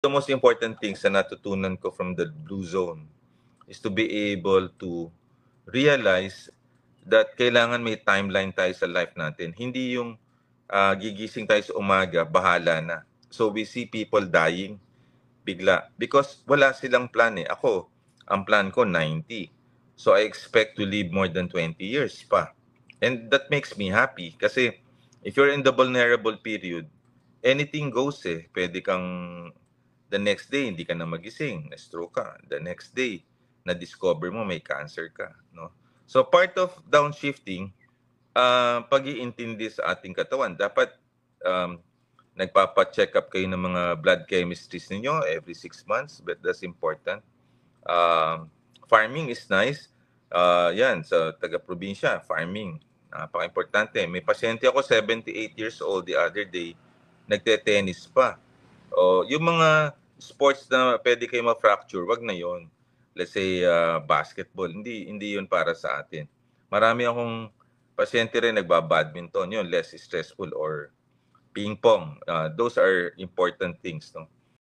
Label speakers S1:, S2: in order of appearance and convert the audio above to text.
S1: the most important things na natutunan ko from the Blue Zone is to be able to realize that kailangan may timeline tayo sa life natin. Hindi yung gigising tayo sa umaga, bahala na. So we see people dying bigla because wala silang plan eh. Ako, ang plan ko 90. So I expect to live more than 20 years pa. And that makes me happy kasi if you're in the vulnerable period, anything goes eh. Pwede kang the next day hindi ka na magising, na-stroke ka. The next day, na-discover mo may cancer ka, no? So part of downshifting, pag-iintindi sa ating katawan. Dapat nagpapa-check up kayo ng mga blood chemistries ninyo every 6 months, but that's important. Farming is nice. Yan, sa taga-probinsya, farming. Napaka-importante. May pasyente ako, 78 years old the other day, nagte-tennis pa. O, yung mga sports na pwede kayo ma-fracture, wag na yon. Let's say basketball, hindi yun para sa atin. Marami akong pasyente rin nagba-badminton, yun less stressful, or ping pong. Those are important things, no?